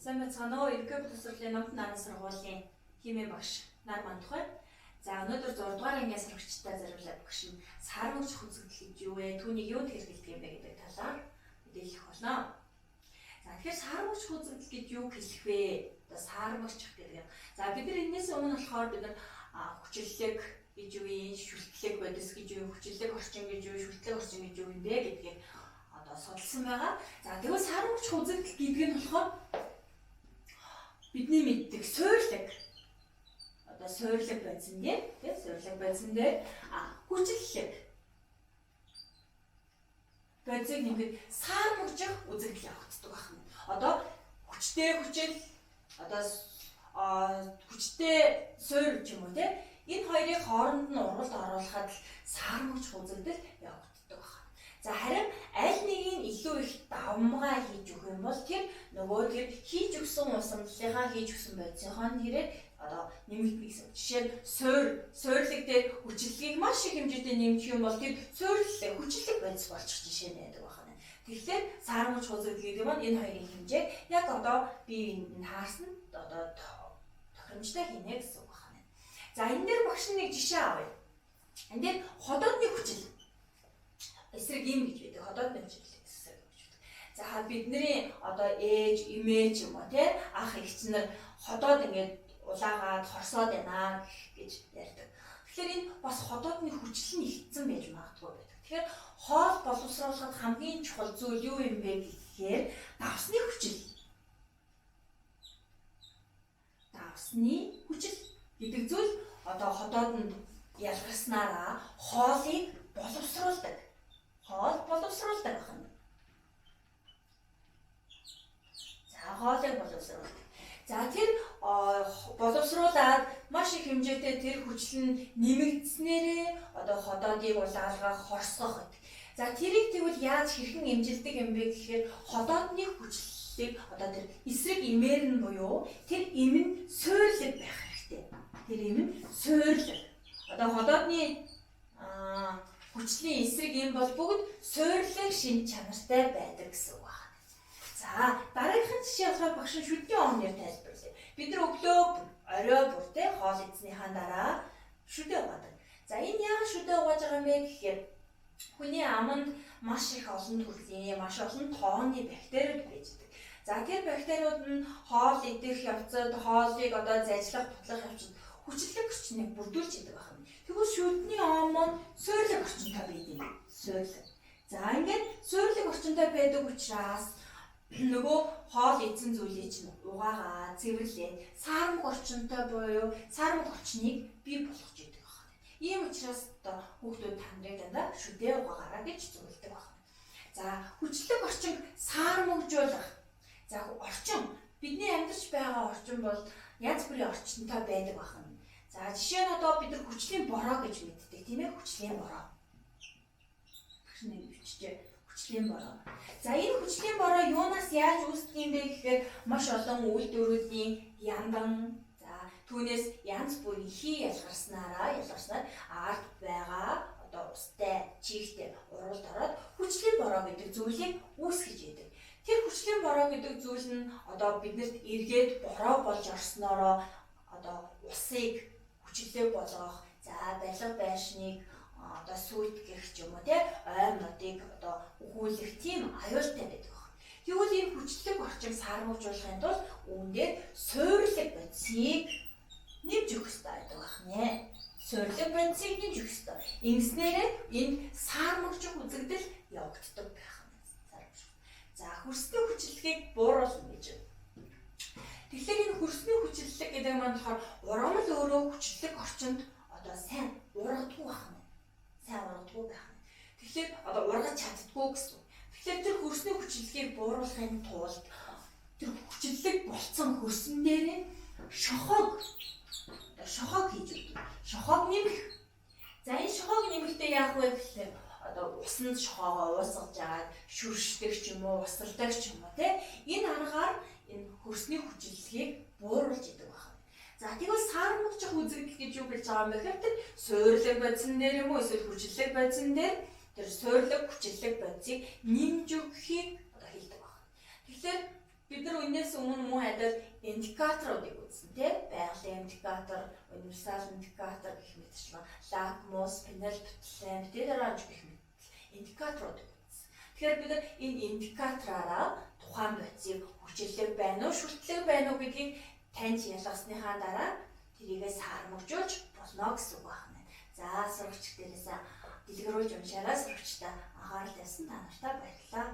Сайн бацгаана уу? Ерөнхий бод сургуулийн номхон нааны сургуулийн химийн багш нар мандухай. За өнөөдөр 6 дугаар ангийн сурагчтай зориулаад багш нь сармагч хүзэгдэл гэж юу вэ? Түүнийг юунд хэрэглэдэг юм бэ гэдэг талаар мэдээлэх болно. За тэгэхээр сармагч хүзэгдэл гэж юу хэлэх вэ? Одоо сармагч гэдэг юм. За бид нар энэс өмнө болохоор бид нар хүчлэлэг гэж юу вэ? Шүлтлэг бодис гэж юу? Хүчлэлэг орчин гэж юу? Шүлтлэг орчин гэж юу юм бэ гэдгийг одоо судалсан байгаа. За тэгвэл сармагч хүзэгдэл гэдэг нь болохоор бидний мэддэг суйрлаг. Одоо суйрлаг байсан тийм суйрлаг байсан дээр хүчлэлэг. Бодисыг нэмээд сармагжих үзэгдэл явагддаг байна. Одоо хүчтэй хүчил одоо хүчтэй суйр ч юм уу тийм энэ хоёрыг хооронд нь уралд оруулахад сармагч үзэгдэл явагддаг байна. За харин аль нэгийг илүү их давмгай хийж өгөх юм бол тэр нөгөө тэр хийж өгсөн усамдлынхаа хийж өгсөн бодисынхоо нэрээр одоо нэмэгдэнэ гэсэн. Жишээ нь суйрлаг дээр хүчлэлгийг маш их хэмжээтэй нэмэх юм бол тэр суйрлал хүчлэг бодис болчих жишээ нь байдаг байна. Тэгэхээр сармагч үзэгдэл гэдэг нь энэ хоёрын хэмжээг яг одоо би энэ хаарсан одоо тохиромжтой хийнэ гэсэн үг байна. За энэ дээр багш нэг жишээ авъя. Энд дээр ходоодны хүчил эсрэг юм гэж байдаг. Ходоодны хүчил эсрэг гэж байдаг. За бидний одоо ээж, эмээ ч юм уу тий ах эгч нар ходоод ингээд улаагаад хорсоод байна гэж ярьдаг. Тэгэхээр энэ бас ходоодны хүчил нь ихсэн байж магадгүй байдаг. Тэгэхээр хоол боловсруулахад хамгийн чухал зүйл юу юм бэ гэхээр давсны хүчил. Давсны хүчил гэдэг зүйл одоо ходоодонд ялгарснараа хоолыг боловсруулдаг. Хоол боловсруулдаг байна. За хоолыг боловсруулдаг. За тэр боловсруулаад маш их хэмжээтэй тэр хүчил нь нэмэгдснээрээ одоо ходоодыг улаалгах, хорсгох гэдэг. За тэрийг тэгвэл яаж хэрхэн эмжилдэг юм бэ гэхээр ходоодны хүчлийг одоо тэр эсрэг эмээр нь буюу тэр эм нь суйрлаг байх хэрэгтэй. Тэр эм нь суйрлаг. Одоо ходоодны хүчлийн эсрэг эм бол бүгд суйрлаг шин чанартай байдаг гэсэн үг байна. За дараагийнхын жишээ болохоор багш шүдний ооноор тайлбарлая. Бид нар өглөө орой бүртээ хоол идснийхаа дараа шүдээ угаадаг. За энэ яагаад шүдээ угааж байгаа юм бэ гэхээр хүний аманд маш их олон төрлийн, маш олон тооны бактериуд байждаг. За тэр бактериуд нь хоол идэх явцад хоолыг одоо зажлах, бутлах явцад хүчлэг орчныг бүрдүүлж идэг байна. Тэгвэл шүдний оон маань суйрлаг орчинтой байдаг юм. Суйрлаг. За ингээд суйрлаг орчинтой байдаг учраас нөгөө хоол идсэн зүйлийг чинь угаагаа, цэвэрлээд сармаг орчинтой буюу сармаг орчныг бий болгож идэг байна. Ийм учраас одоо хүүхдүүд та нарын дандаа шүдээ угаагаараа гэж зөвлөдөг байна. За хүчлэг орчин сармагжуулах. За орчин бидний амьдарч байгаа орчин бол янз бүрийн орчинтой байдаг байна. За жишээ нь одоо бид нар хүчлийн бороо гэж мэддэг тийм ээ, хүчлийн бороо. Багш нэг биччихэ. Хүчлийн бороо. За энэ хүчлийн бороо юунаас яаж үүсдэг юм бэ гэхээр маш олон үйлдвэрүүдийн яндан, за түүнээс янз бүрийн хий ялгарснаар ард байгаа одоо устай, чийгтэй уралд ороод хүчлийн бороо гэдэг зүйлийг үүсгэж идэг. Тэр хүчлийн бороо гэдэг зүйл нь одоо биднэрт эргээд бороо болж орсноороо одоо усыг хүчлээ болгох, за барилга байшныг одоо сүйтгэх ч юм уу тий ойр нодыг одоо өгүүлэх тийм аюултай байдаг байна. Тэгвэл энэ хүчлэг орчим сармагжуулахын тулд үүндээ суйрлаг бодисыг нэмж өгөх хэрэгтэй байдаг байна. Суйрлаг бодисыг нэмж өгөх хэрэгтэй. Ингэснээрээ энэ сармагжих үзэгдэл явагддаг байх юм. За хөрсний хүчлэгийг бууруулна гэж байна. Тэгэхээр энэ хөрсний хүчлэлэг гэдэг маань болохоор ургамал өөрөө хүчлэг орчинд одоо сайн ургадгүй байна. Сайн ургадгүй байна. Тэгэхээр одоо ургаж чаддгүй гэсэн. Тэгэхээр тэр хөрсний хүчлэгийг бууруулахын тулд тэр хүчлэг болцсон хөрсөн дээрээ шохог хийж өгдөг. Шохог нэмэх. За энэ шохог нэмэхдээ яах вэ гэхээр одоо усанд шохоогоо уусгаж агаад шүршдэг ч юм уу, усалдаг ч юм уу тий. Энэ аргаар энэ хөрсний хүчлэгийг бууруулж идэг байна. За тэгвэл сармагжих үзэгдэл гэж юу гэж байгаа юм бэ гэхээр тэр суйрлаг бодисон дээр юм уу эсвэл хүчлэг бодисон дээр тэр суйрлаг хүчлэг бодисыг нэмж өгөхийг одоо хэлдэг байна. Тэгэхээр бид нар өнөөс өмнө мөн адил индикаторуудыг үзсэн тийм байгалийн индикатор, универсал индикатор гэх мэтчлэн лакмус, пенелптлен, тэдэрэж гэх мэт индикаторуудыг үзсэн. Тэгэхээр бид нар энэ индикатораараа тухайн бодисыг хүчлэг байна уу, шүтлэг байна уу гэдгийг таньж ялгасныхаа дараа тэрийгээ сармагжуулж болно гэсэн үг байна. За сурагч дээрээс дэлгэрүүлж уншаараа сурагчтай анхаарал тавьсан та нартай баярлалаа.